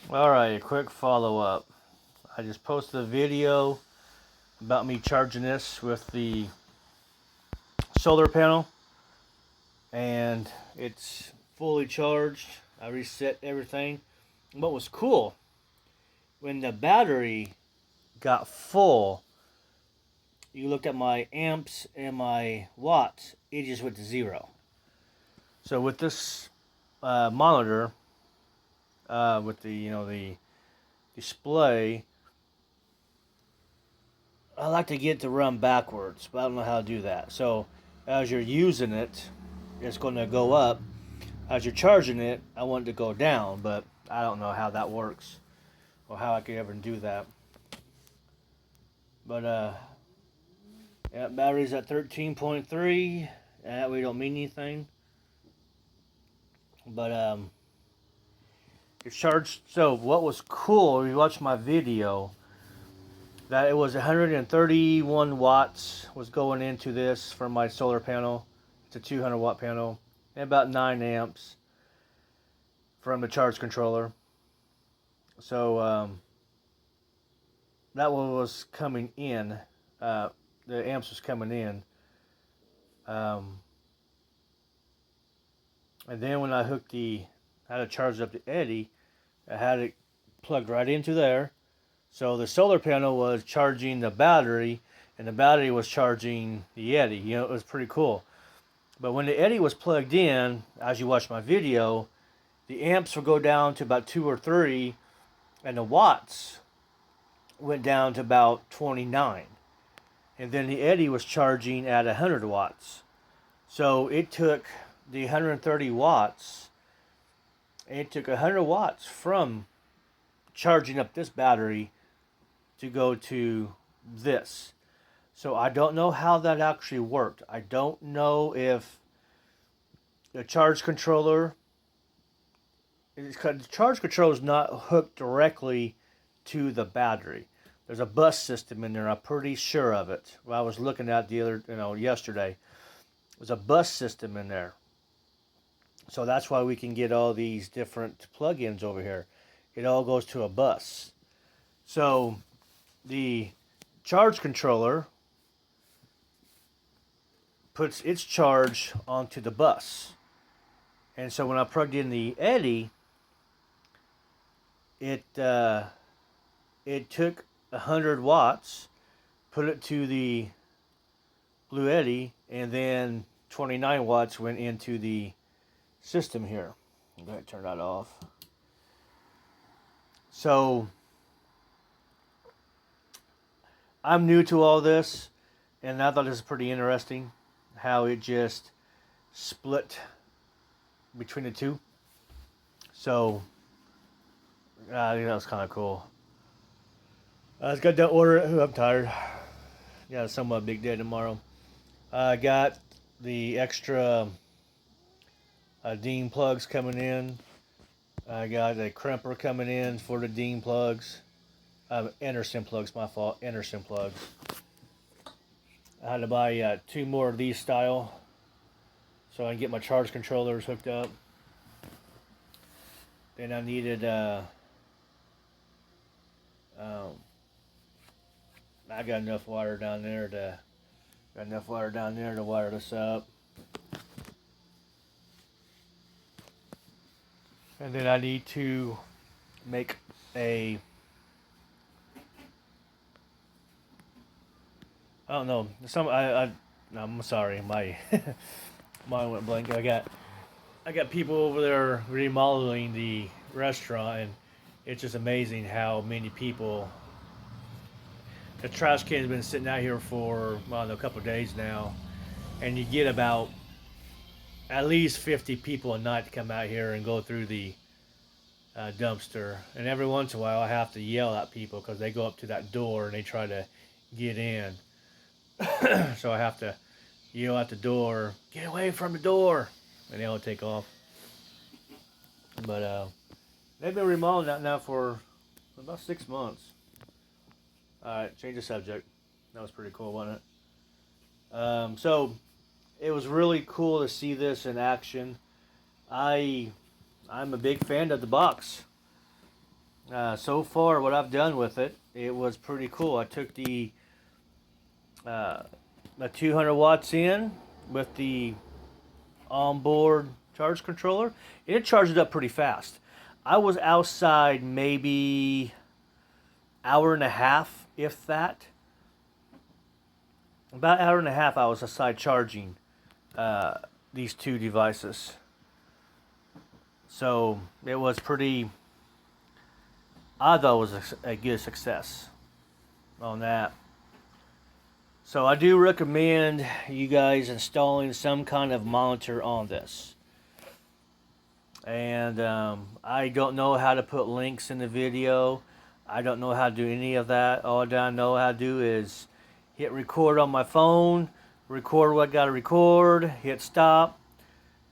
Alright, quick follow up. I just posted a video about me charging this with the solar panel, and it's fully charged. I reset everything. What was cool, when the battery got full, you looked at my amps and my watts, it just went to zero. So with this monitor, with the display, I like to get it to run backwards, but I don't know how to do that. So as you're using it, it's going to go up. As you're charging it, I want it to go down, but I don't know how that works or how I could ever do that. But yeah, battery's at 13.3. That way don't mean anything. But it's charged. So what was cool, if you watch my video, that it was 131 watts was going into this from my solar panel. It's a 200 watt panel, and about 9 amps from the charge controller. So that one was coming in. The amps was coming in. And then when I had to charge up the Eddy, I had it plugged right into there. So the solar panel was charging the battery, and the battery was charging the Eddy. It was pretty cool. But when the Eddy was plugged in, as you watch my video, the amps would go down to about 2 or 3, and the watts went down to about 29. And then the Eddy was charging at 100 watts. So it took the 130 watts, and it took 100 watts from charging up this battery to go to this. So I don't know how that actually worked. I don't know if the charge controller, the charge controller is not hooked directly to the battery. There's a bus system in there. I'm pretty sure of it. Well, I was looking at yesterday. There's a bus system in there. So that's why we can get all these different plugins over here. It all goes to a bus. So the charge controller puts its charge onto the bus. And so when I plugged in the Eddy, it took 100 watts, put it to the Blue Eddy, and then 29 watts went into the system here. I'm going to turn that off. So I'm new to all this, and I thought this was pretty interesting how it just split between the two. So I think that was kind of cool. I just got done ordering. I'm tired. Got a somewhat big day tomorrow. I got the extra Dean plugs coming in. I got a crimper coming in for the Dean plugs. Anderson plugs, my fault. Anderson plugs. I had to buy 2 more of these style so I can get my charge controllers hooked up. Then I needed I got enough wire down there to wire this up. And then I need to make I don't know. I'm sorry, my mind went blank. I got people over there remodeling the restaurant, and it's just amazing how many people. The trash can's been sitting out here for a couple of days now, and you get about at least 50 people a night to come out here and go through the dumpster. And every once in a while, I have to yell at people because they go up to that door and they try to get in. So I have to yell at the door, "Get away from the door!" And they'll take off. But they've been remodeling that now for about 6 months. Alright, change the subject. That was pretty cool, wasn't it? So it was really cool to see this in action. I'm a big fan of the box. So far, what I've done with it, it was pretty cool. I took the 200 watts in with the onboard charge controller, and it charged it up pretty fast. I was outside maybe hour and a half, if that. About an hour and a half, I was outside charging these two devices. So it was pretty. I thought it was a good success on that. So I do recommend you guys installing some kind of monitor on this. And I don't know how to put links in the video. I don't know how to do any of that. All I know how to do is hit record on my phone, record what I got to record, hit stop,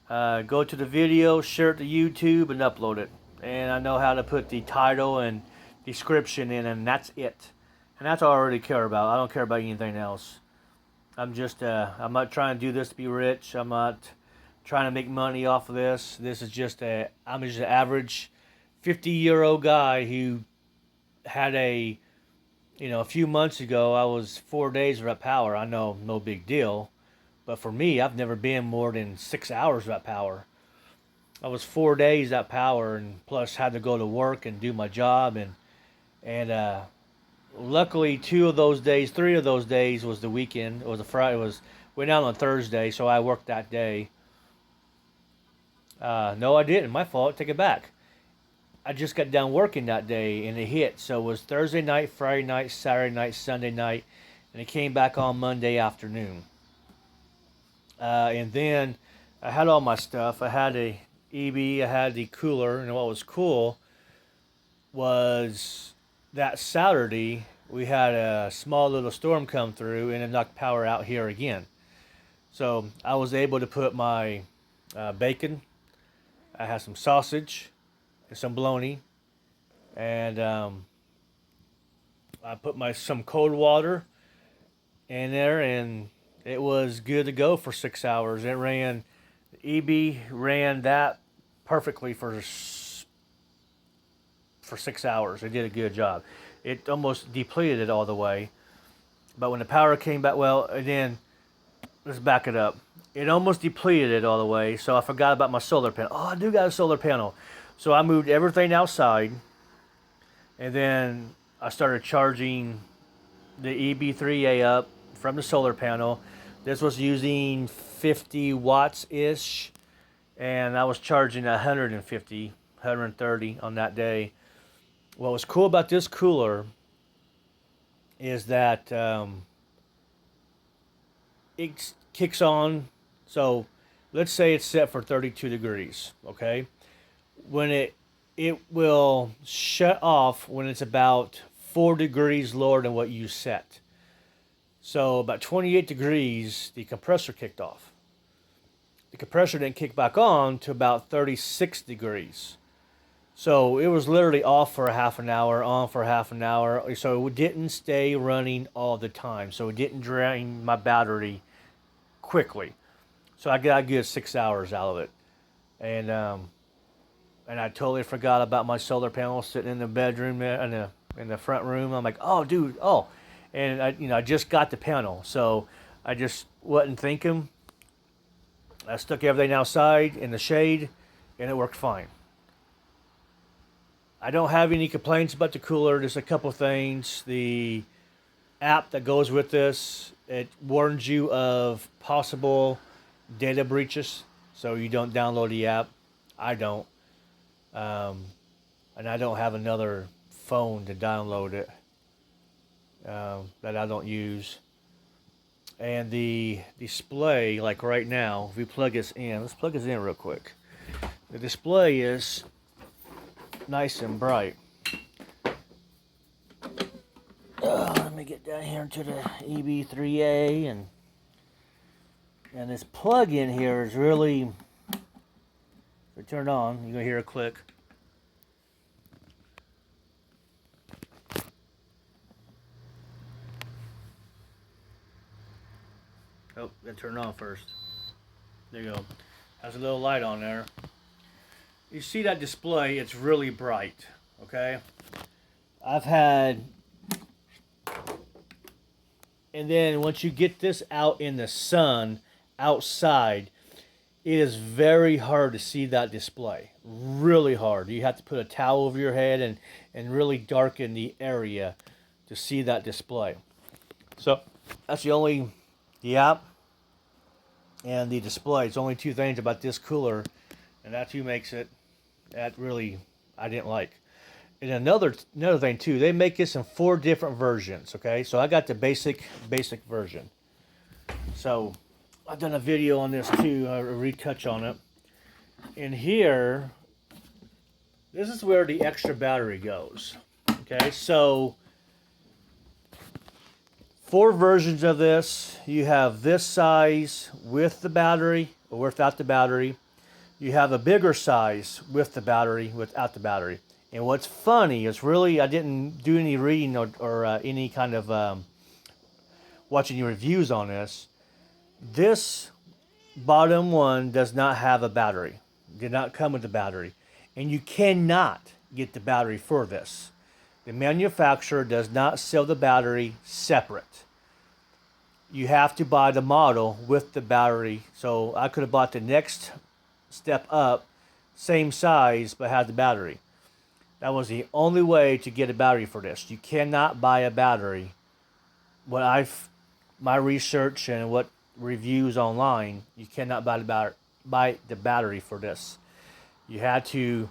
go to the video, share it to YouTube, and upload it. And I know how to put the title and description in, and that's it. And that's all I really care about. I don't care about anything else. I'm not trying to do this to be rich. I'm not trying to make money off of this. I'm just an average 50-year-old guy who had a few months ago, I was 4 days without power. I know, no big deal. But for me, I've never been more than 6 hours without power. I was 4 days without power, and plus had to go to work and do my job. And luckily, 3 of those days was the weekend. It was a Friday. Went out on Thursday, so I worked that day. No, I didn't. My fault. Take it back. I just got done working that day, and it hit. So it was Thursday night, Friday night, Saturday night, Sunday night, and it came back on Monday afternoon. And then I had all my stuff. I had a EB, I had the cooler, and what was cool was that Saturday we had a small little storm come through, and it knocked power out here again. So I was able to put my bacon. I had some sausage and some bologna, and I put some cold water in there, and it was good to go for 6 hours. EB ran that perfectly for 6 hours. It did a good job. It almost depleted it all the way, but when the power came back, let's back it up. It almost depleted it all the way, so I forgot about my solar panel. Oh, I do got a solar panel. So I moved everything outside, and then I started charging the EB3A up from the solar panel. This was using 50 watts-ish, and I was charging 150, 130 on that day. What was cool about this cooler is that it kicks on. So let's say it's set for 32 degrees, okay? When it will shut off when it's about 4 degrees lower than what you set. So about 28 degrees, the compressor kicked off. The compressor didn't kick back on to about 36 degrees. So it was literally off for a half an hour, on for half an hour. So it didn't stay running all the time. So it didn't drain my battery quickly. So I got a good 6 hours out of it. And I totally forgot about my solar panel sitting in the bedroom in the front room. I'm like, oh, dude, oh. And I just got the panel. So I just wasn't thinking. I stuck everything outside in the shade, and it worked fine. I don't have any complaints about the cooler. There's a couple things. The app that goes with this, it warns you of possible data breaches, so you don't download the app. I don't. And I don't have another phone to download it that I don't use. And the display, like right now, if we plug this in, let's plug this in real quick. The display is nice and bright. Let me get down here to the EB3A, and this plug in here is really, if I turn it on, you're gonna hear a click. Oh, gotta turn it on first. There you go. Has a little light on there. You see that display, it's really bright. Okay, I've had, and then once you get this out in the sun outside, it is very hard to see that display. Really hard. You have to put a towel over your head and really darken the area to see that display. So that's the app and the display. It's only two things about this cooler, and that's who makes it. That really I didn't like. And another thing too, they make this in 4 different versions. Okay, so I got the basic version. So I've done a video on this too, a retouch on it. And here, this is where the extra battery goes. Okay, so 4 versions of this. You have this size with the battery or without the battery. You have a bigger size with the battery, without the battery. And what's funny is really, I didn't do any reading or any kind of watching any reviews on this. This bottom one does not have a battery. Did not come with a battery. And you cannot get the battery for this. The manufacturer does not sell the battery separate. You have to buy the model with the battery. So I could have bought the next step up, same size, but had the battery. That was the only way to get a battery for this. You cannot buy a battery. My research and what reviews online, you cannot buy the battery for this. You had to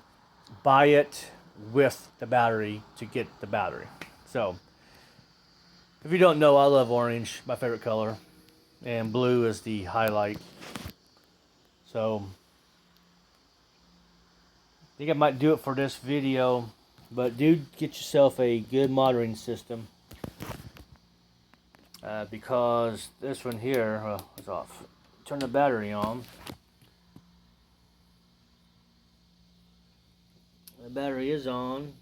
buy it with the battery to get the battery. So, if you don't know, I love orange, my favorite color, and blue is the highlight. So, I think I might do it for this video, but do get yourself a good monitoring system, because this one here is off. Turn the battery on. The battery is on,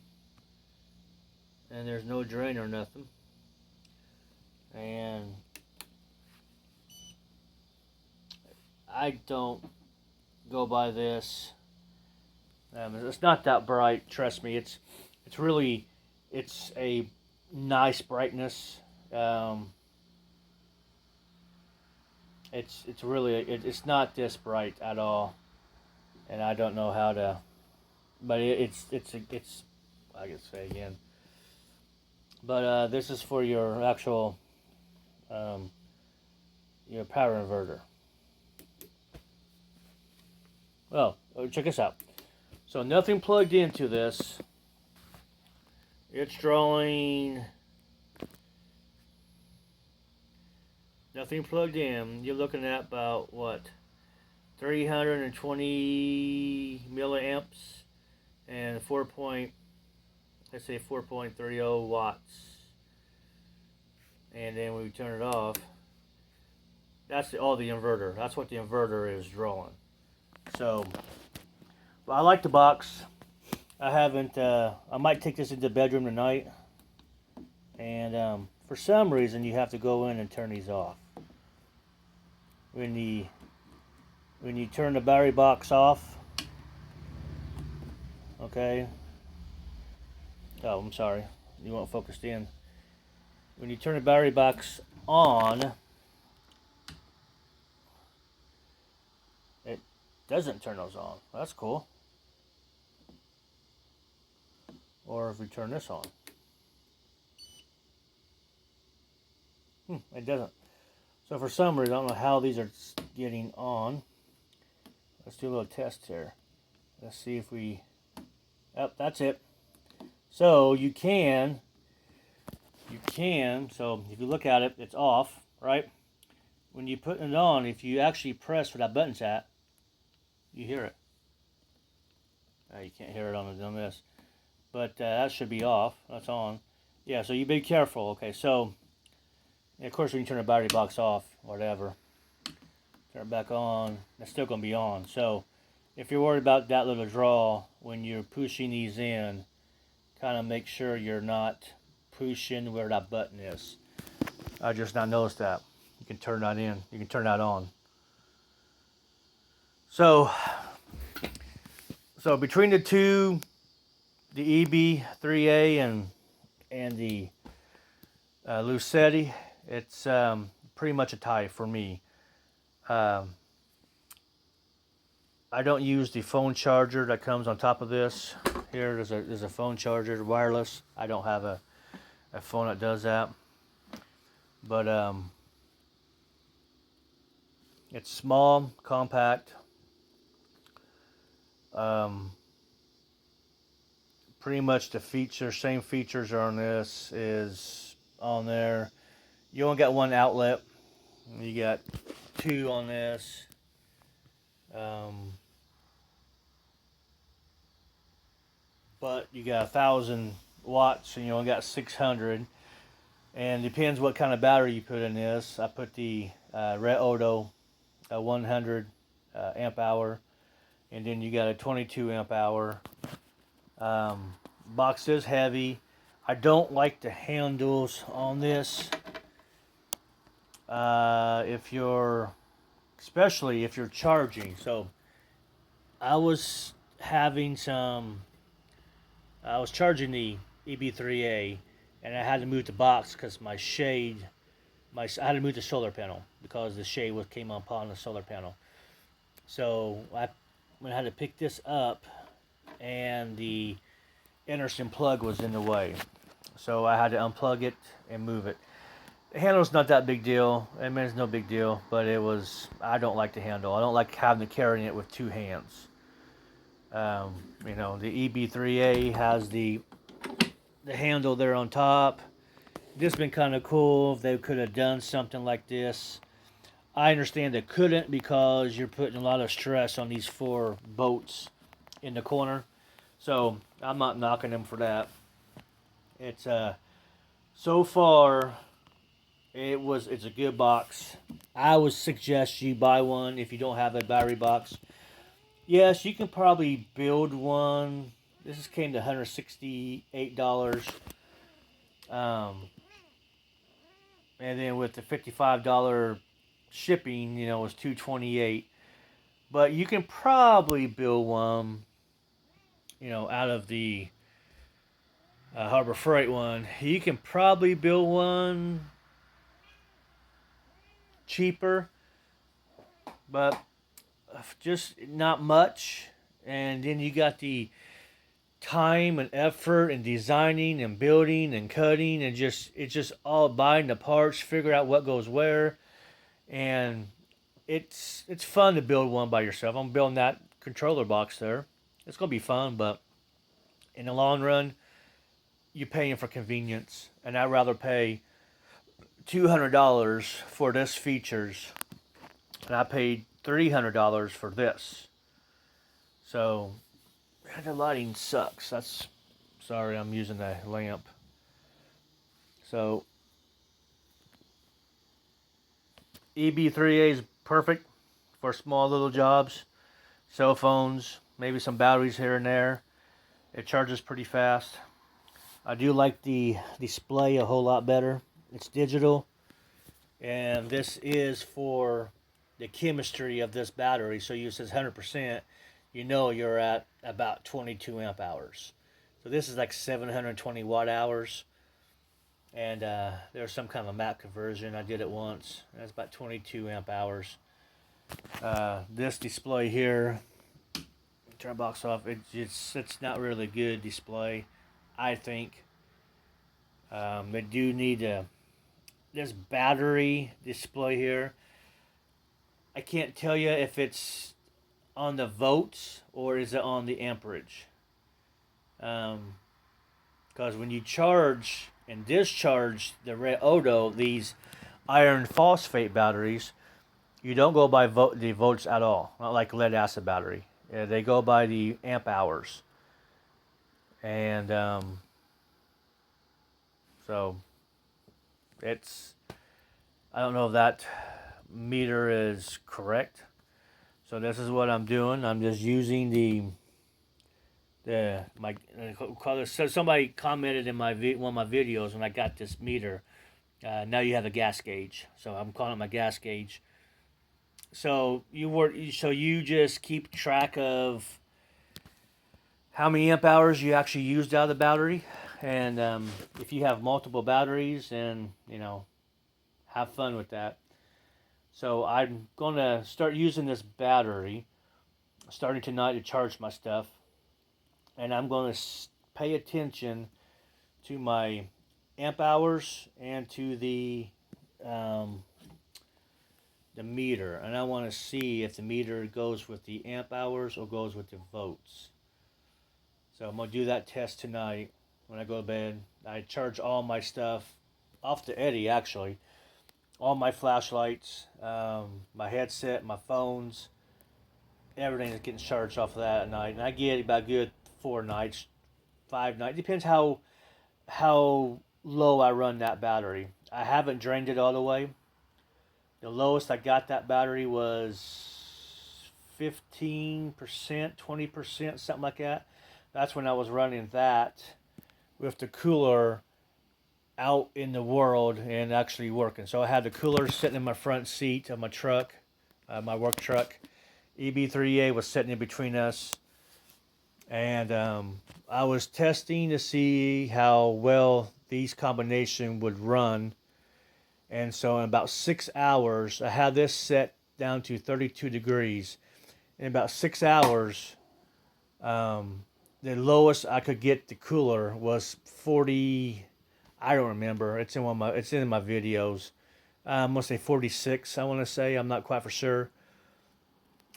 and there's no drain or nothing. And I don't go by this. It's not that bright. Trust me. It's a nice brightness. It's not this bright at all, and I don't know how to. But it's I can say again. But this is for your actual your power inverter. Well, check this out. So nothing plugged into this. It's drawing. Nothing plugged in. You're looking at about what? 320 milliamps and 4.30 watts. And then we turn it off. That's all the inverter. That's what the inverter is drawing. So, I like the box. I haven't. I might take this into the bedroom tonight. And for some reason, you have to go in and turn these off. When you turn the battery box off, okay. Oh, I'm sorry. You weren't focused in. When you turn the battery box on, it doesn't turn those on. That's cool. Or if we turn this on. It doesn't. So for some reason, I don't know how these are getting on. Let's do a little test here. Let's see if we... Yep, that's it. So you can, so if you look at it, it's off, right? When you put it on, if you actually press where that button's at, you hear it. You can't hear it on this. But that should be off. That's on. Yeah, so you be careful. Okay, so, of course, when you turn the battery box off, whatever, turn it back on, it's still going to be on. So, if you're worried about that little draw when you're pushing these in, kind of make sure you're not pushing where that button is. I just not noticed that. You can turn that in. You can turn that on. So between the two the EB3A and the Licitti, it's pretty much a tie for me. Um, I don't use the phone charger that comes on top of this. Here, there's a phone charger, wireless. I don't have a phone that does that. But it's small, compact. Pretty much the same features are on this is on there. You only got one outlet. You got two on this. But you got 1,000 watts and you only got 600. And depends what kind of battery you put in this. I put the Red Odo 100 amp hour, and then you got a 22 amp hour. Box is heavy. I don't like the handles on this. Especially if you're charging. So I was charging the EB3A, and I had to move the box because I had to move the solar panel because the shade came upon the solar panel. So I had to pick this up, and the Anderson plug was in the way. So I had to unplug it and move it. The handle's not that big deal. I mean, it's no big deal, but I don't like the handle. I don't like having to carry it with two hands. The EB3A has the handle there on top. This has been kind of cool if they could have done something like this. I understand they couldn't because you're putting a lot of stress on these 4 bolts in the corner. So I'm not knocking them for that. It's so far it's a good box. I would suggest you buy one if you don't have a battery box. Yes, you can probably build one. This came to $168. And then with the $55 shipping, it was $228. But you can probably build one, out of the Harbor Freight one. You can probably build one cheaper, but just not much. And then you got the time and effort and designing and building and cutting and it's just all buying the parts, figure out what goes where, and it's fun to build one by yourself. I'm building that controller box there. It's gonna be fun, but in the long run, you're paying for convenience, and I'd rather pay $200 for this features, and I paid $300 for this. So the lighting sucks. Sorry, I'm using the lamp. So EB3A is perfect for small little jobs, cell phones, maybe some batteries here and there. It charges pretty fast. I do like the display a whole lot better. It's digital, and this is for the chemistry of this battery. So you says 100%, you're at about 22 amp hours. So this is like 720 watt hours, and there's some kind of a map conversion. I did it once. That's about 22 amp hours. This display here, turn box off. It's not really good display, I think. They do need this battery display here. I can't tell you if it's on the volts or is it on the amperage. Because when you charge and discharge the Red Odo, these iron phosphate batteries, you don't go by the volts at all. Not like lead acid battery. They go by the amp hours. And so I don't know if that meter is correct. So this is what I'm doing. I'm just using so somebody commented in one of my videos when I got this meter. Now you have a gas gauge, so I'm calling it my gas gauge. So you just keep track of how many amp hours you actually used out of the battery, and if you have multiple batteries, and have fun with that. So I'm going to start using this battery starting tonight to charge my stuff, and I'm going to pay attention to my amp hours and to um, the meter, and I want to see if the meter goes with the amp hours or goes with the volts. So I'm going to do that test tonight when I go to bed. I charge all my stuff off the Eddy, actually. All my flashlights, my headset, my phones, everything is getting charged off of that at night. And I get about good 4 nights, 5 nights. Depends how low I run that battery. I haven't drained it all the way. The lowest I got that battery was 15%, 20%, something like that. That's when I was running that with the cooler out in the world and actually working. So I had the cooler sitting in my front seat of my truck, my work truck. EB3A was sitting in between us, and I was testing to see how well these combination would run. And so in about 6 hours, I had this set down to 32 degrees. In about 6 hours, the lowest I could get the cooler was 40. I don't remember. It's in my videos. I'm gonna say 46. I want to say. I'm not quite for sure.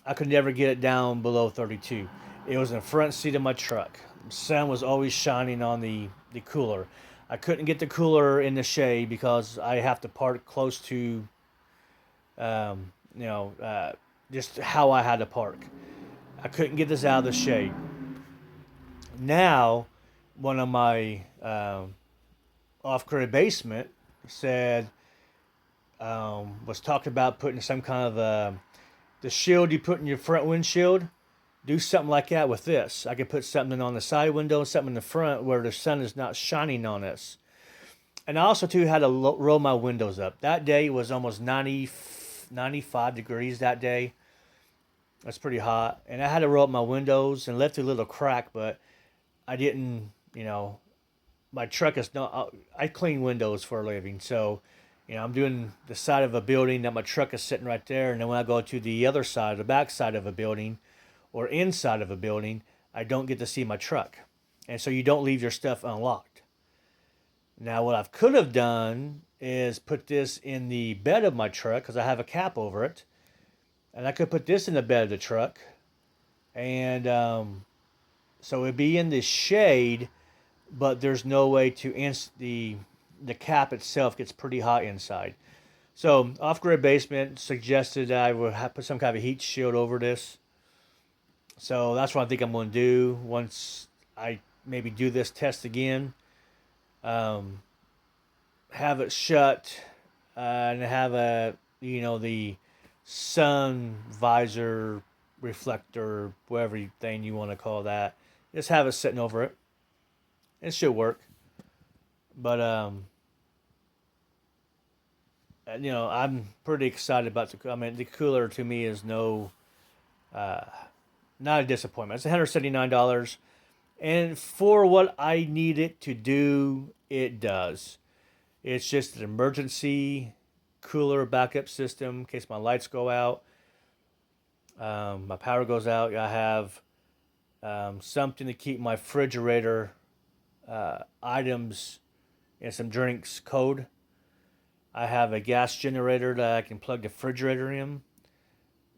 I could never get it down below 32. It was in the front seat of my truck. The sun was always shining on the cooler. I couldn't get the cooler in the shade because I have to park close to, um, you know, uh, just how I had to park. I couldn't get this out of the shade. Now, one of my off-grid basement said was talking about putting some kind of the shield you put in your front windshield. Do something like that with this. I could put something on the side window, something in the front where the sun is not shining on us. And I also too had to roll my windows up. That day was almost 95 degrees that day. That's pretty hot. And I had to roll up my windows and left a little crack, but I didn't, my truck is not, I clean windows for a living. So, I'm doing the side of a building that my truck is sitting right there. And then when I go to the other side, the back side of a building or inside of a building, I don't get to see my truck. And so you don't leave your stuff unlocked. Now, what I could have done is put this in the bed of my truck because I have a cap over it. And I could put this in the bed of the truck. And so it'd be in the shade, but there's no way to the cap itself gets pretty hot inside. So off-grid basement suggested that I would put some kind of a heat shield over this. So that's what I think I'm going to do once I maybe do this test again. Have it shut and have the sun visor reflector, whatever thing you want to call that. Just have it sitting over it. It should work. But I'm pretty excited about the cooler to me is not a disappointment. It's $179, and for what I need it to do, it does. It's just an emergency cooler backup system in case my lights go out, my power goes out. I have something to keep my refrigerator items and some drinks cold. I have a gas generator that I can plug the refrigerator in.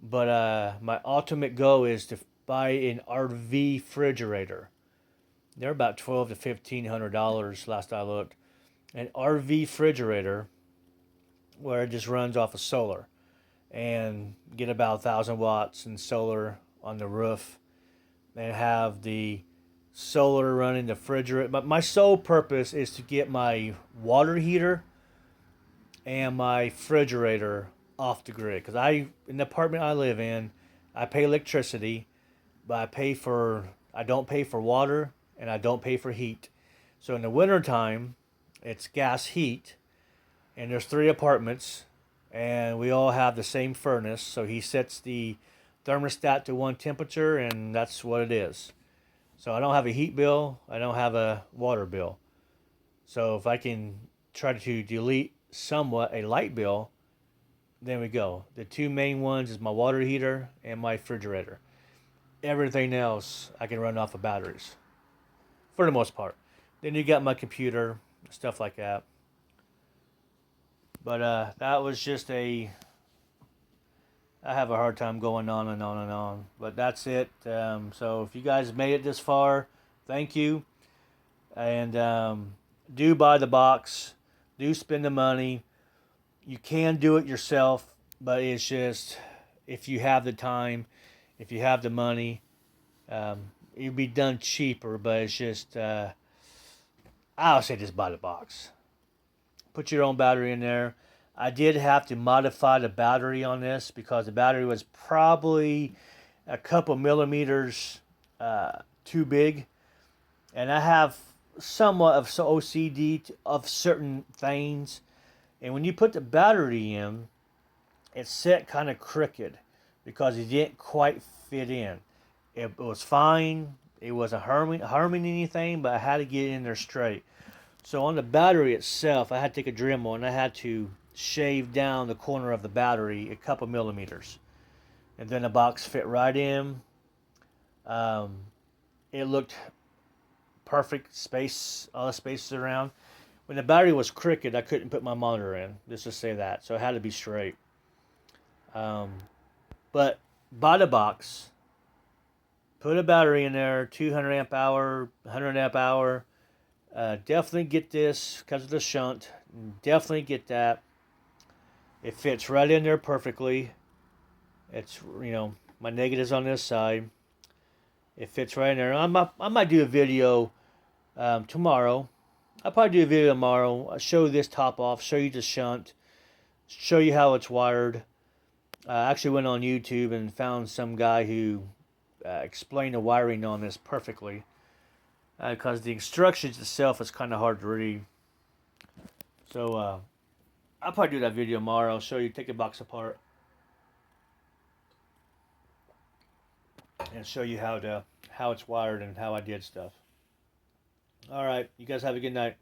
But my ultimate goal is to buy an RV refrigerator. They're about $1,200 to $1,500 last I looked. An RV refrigerator where it just runs off of solar and get about 1,000 watts in solar on the roof and have the solar running the refrigerator. But my sole purpose is to get my water heater and my refrigerator off the grid. Because in the apartment I live in, I pay electricity, but I don't pay for water and I don't pay for heat. So in the wintertime, it's gas heat, and there's 3 apartments, and we all have the same furnace. So he sets the thermostat to one temperature, and that's what it is. So I don't have a heat bill. I don't have a water bill. So if I can try to delete somewhat a light bill, there we go. The two main ones is my water heater and my refrigerator. Everything else I can run off of batteries for the most part. Then you got my computer, stuff like that. But that was just a. I have a hard time going on and on and on. But that's it. So if you guys made it this far, thank you. And do buy the box. Do spend the money. You can do it yourself, but it's just if you have the time, if you have the money, it'd be done cheaper. But it's just I'll say just buy the box. Put your own battery in there. I did have to modify the battery on this because the battery was probably a couple millimeters too big, and I have somewhat of OCD of certain things. And when you put the battery in, it's set kind of crooked because it didn't quite fit in. It was fine. It wasn't harming anything, but I had to get it in there straight. So on the battery itself, I had to take a Dremel and I had to shave down the corner of the battery a couple millimeters. And then the box fit right in. It looked perfect, space, all the spaces around. When the battery was crooked, I couldn't put my monitor in. Let's just say that. So it had to be straight. But buy the box. Put a battery in there, 200 amp hour, 100 amp hour. Definitely get this because of the shunt. Definitely get that. It fits right in there perfectly. It's, my negatives on this side. It fits right in there. I might do a video tomorrow. I'll probably do a video tomorrow. I'll show you this top off, show you the shunt, show you how it's wired. I actually went on YouTube and found some guy who explained the wiring on this perfectly. Because the instructions itself is kind of hard to read. So I'll probably do that video tomorrow. I'll show you, take the box apart, and show you how it's wired and how I did stuff. All right, you guys have a good night.